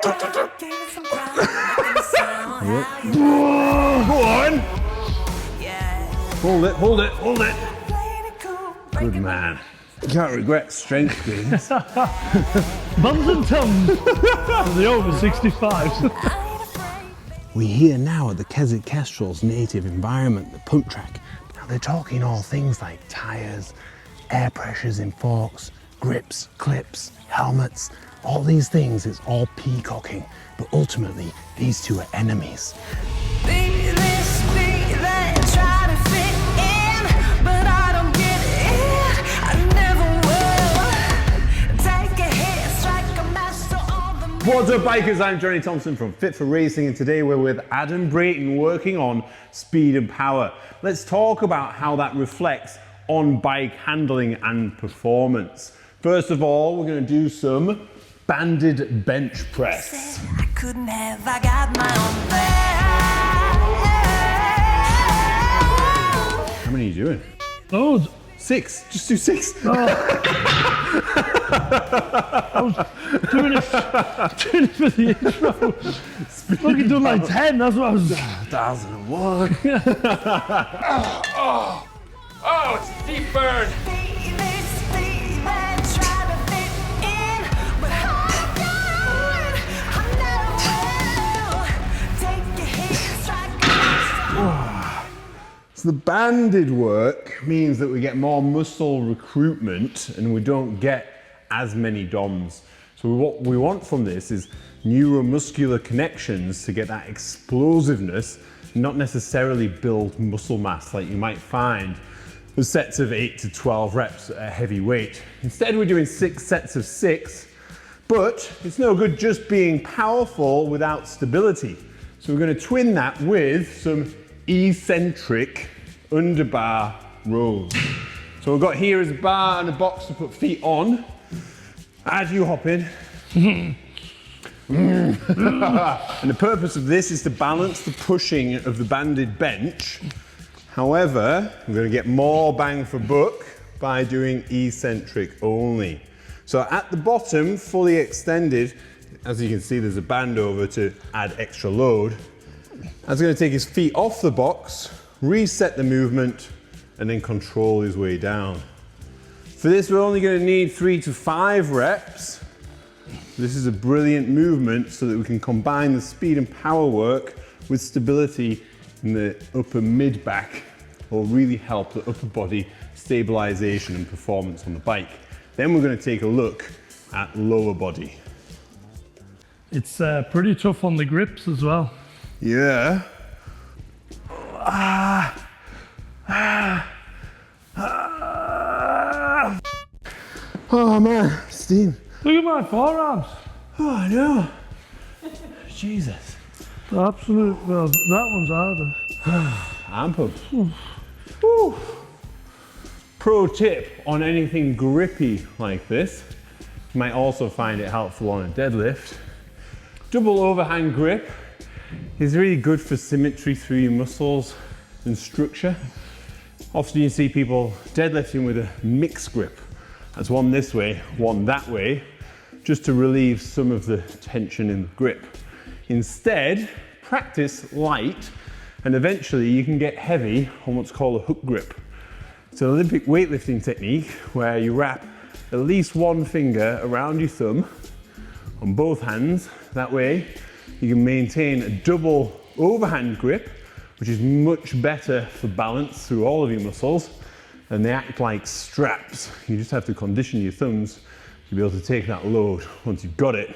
Go on. Hold it, hold it, hold it. Good man. You can't regret strength gains. Buns and tums for the over 65s. We're here now at the Keswick Kestrel's native environment, the pump track. Now they're talking all things like tyres, air pressures in forks, grips, clips, helmets. All these things, it's all peacocking. But ultimately, these two are enemies. What's up bikers, I'm Johnny Thompson from Fit for Racing, and today we're with Adam Brayton working on speed and power. Let's talk about how that reflects on bike handling and performance. First of all, we're going to do some banded bench press. I couldn't have, I got my own How many are you doing? Oh, 6, just do 6. oh. I was doing it for the intro. Look, you've done like 10, that's what I was. 1001. Oh, it's a deep burn. So the banded work means that we get more muscle recruitment and we don't get as many DOMs. So what we want from this is neuromuscular connections to get that explosiveness, not necessarily build muscle mass like you might find with sets of 8 to 12 reps at a heavy weight. Instead we're doing 6 sets of 6, but it's no good just being powerful without stability. So we're going to twin that with some eccentric underbar rolls. So we've got here is a bar and a box to put feet on. As you hop in. And the purpose of this is to balance the pushing of the banded bench. However, we're going to get more bang for buck by doing eccentric only. So at the bottom, fully extended, as you can see there's a band over to add extra load. That's going to take his feet off the box, reset the movement, and then control his way down. For this, we're only going to need 3 to 5 reps. This is a brilliant movement so that we can combine the speed and power work with stability in the upper mid-back, will really help the upper body stabilization and performance on the bike. Then we're going to take a look at lower body. It's pretty tough on the grips as well. Yeah. Oh man, steam. Look at my forearms. Oh, I know. Jesus. Absolute, well, that one's harder. I'm pumped. Woo. Pro tip on anything grippy like this, you might also find it helpful on a deadlift. Double overhand grip is really good for symmetry through your muscles and structure. Often you see people deadlifting with a mixed grip. That's one this way, one that way, just to relieve some of the tension in the grip. Instead, practice light and eventually you can get heavy on what's called a hook grip. It's an Olympic weightlifting technique where you wrap at least one finger around your thumb on both hands. That way you can maintain a double overhand grip, which is much better for balance through all of your muscles, and they act like straps. You just have to condition your thumbs to be able to take that load. Once you've got it,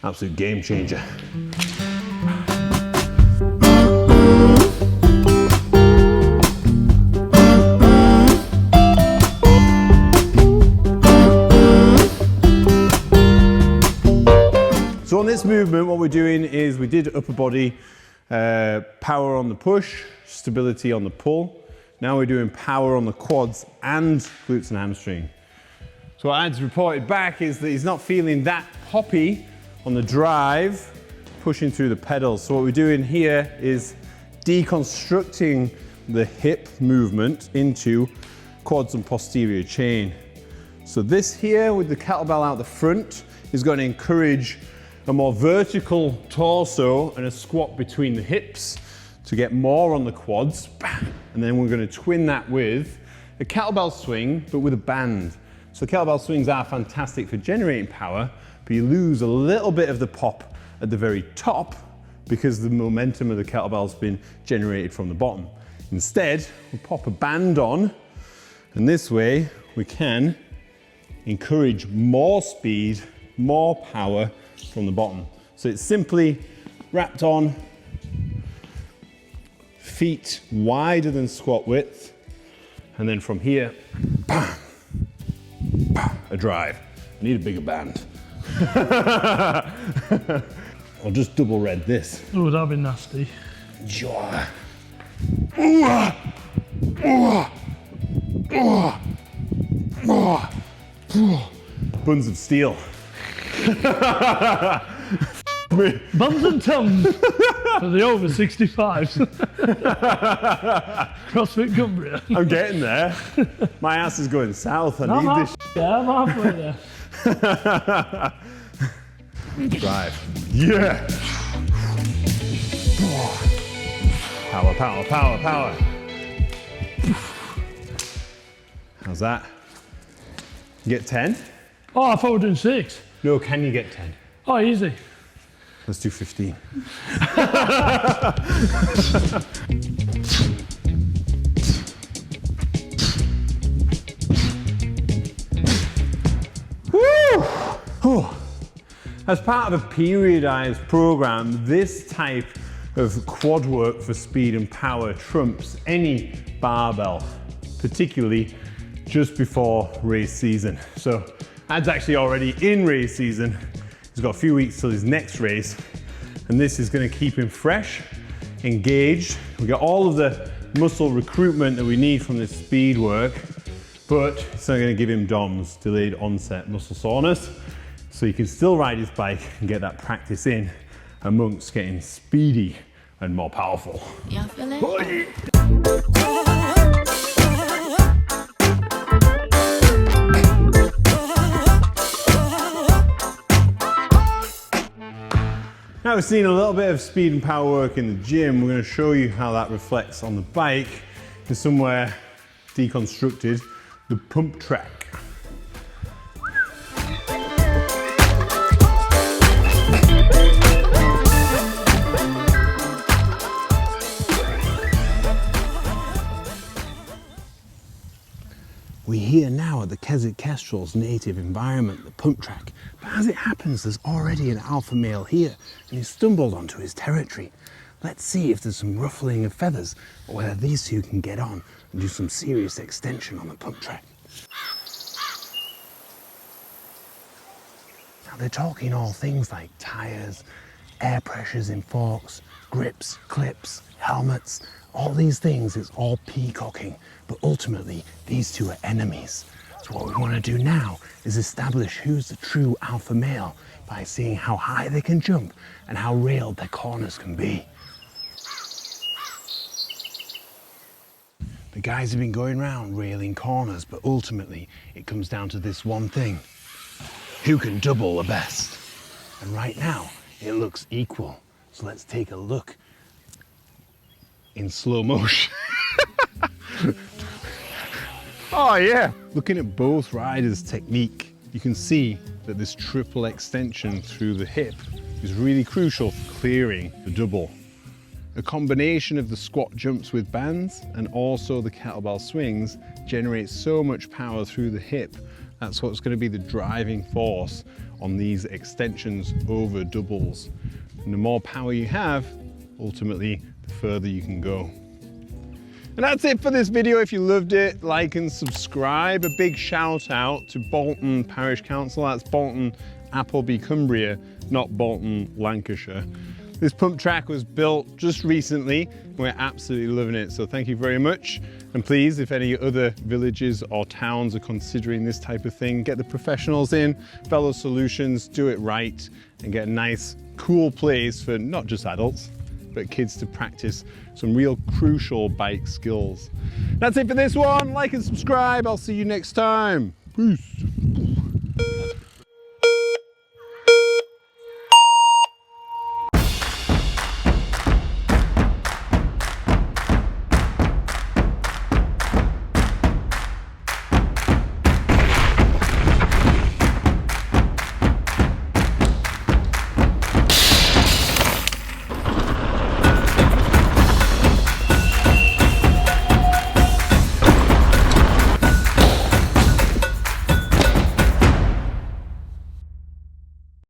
absolute game changer. So on this movement, what we're doing is we did upper body power on the push, stability on the pull. Now we're doing power on the quads and glutes and hamstring. So what Ad's reported back is that he's not feeling that poppy on the drive, pushing through the pedals. So what we're doing here is deconstructing the hip movement into quads and posterior chain. So this here with the kettlebell out the front is going to encourage a more vertical torso and a squat between the hips to get more on the quads. And then we're going to twin that with a kettlebell swing, but with a band. So kettlebell swings are fantastic for generating power, but you lose a little bit of the pop at the very top because the momentum of the kettlebell's been generated from the bottom. Instead, we'll pop a band on, and this way we can encourage more speed, more power from the bottom. So it's simply wrapped on, feet wider than squat width, and then from here, a drive. I need a bigger band. I'll just double red this. Oh, that'd be nasty. Buns of steel. Buns and tums for the over 65s. CrossFit Cumbria. I'm getting there. My ass is going south. I need this. Yeah, I'm halfway there. Drive. Yeah. Power, power, power, power. How's that? You get 10? Oh, I thought we were doing 6. No, can you get 10? Oh, easy. Let's do 15. Woo! Oh. As part of a periodized program, this type of quad work for speed and power trumps any barbell, particularly just before race season. So Ad's actually already in race season. He's got a few weeks till his next race, and this is going to keep him fresh, engaged. We got all of the muscle recruitment that we need from this speed work, but it's not going to give him DOMS, delayed onset muscle soreness. So he can still ride his bike and get that practice in amongst getting speedy and more powerful. Yeah, I feel it. Now we've seen a little bit of speed and power work in the gym. We're going to show you how that reflects on the bike in somewhere deconstructed, the pump track. We're here now at the Keswick Kestrel's native environment, the pump track. But as it happens, there's already an alpha male here, and he's stumbled onto his territory. Let's see if there's some ruffling of feathers, or whether these two can get on and do some serious extension on the pump track. Now they're talking all things like tires, air pressures in forks, grips, clips, helmets. All these things is all peacocking, but ultimately these two are enemies. So what we want to do now is establish who's the true alpha male by seeing how high they can jump and how railed their corners can be. The guys have been going around railing corners, but ultimately it comes down to this one thing. Who can double the best? And right now it looks equal. So let's take a look in slow motion. Oh yeah! Looking at both riders' technique, you can see that this triple extension through the hip is really crucial for clearing the double. A combination of the squat jumps with bands and also the kettlebell swings generates so much power through the hip. That's what's going to be the driving force on these extensions over doubles. And the more power you have, ultimately, the further you can go. And that's it for this video. If you loved it, like and subscribe. A big shout out to Bolton Parish Council. That's Bolton, Appleby, Cumbria, not Bolton, Lancashire. This pump track was built just recently. We're absolutely loving it, so thank you very much. And please, if any other villages or towns are considering this type of thing, get the professionals in, Velo Solutions, do it right, and get a nice, cool place for not just adults, but kids to practice some real crucial bike skills. That's it for this one. Like and subscribe. I'll see you next time. Peace.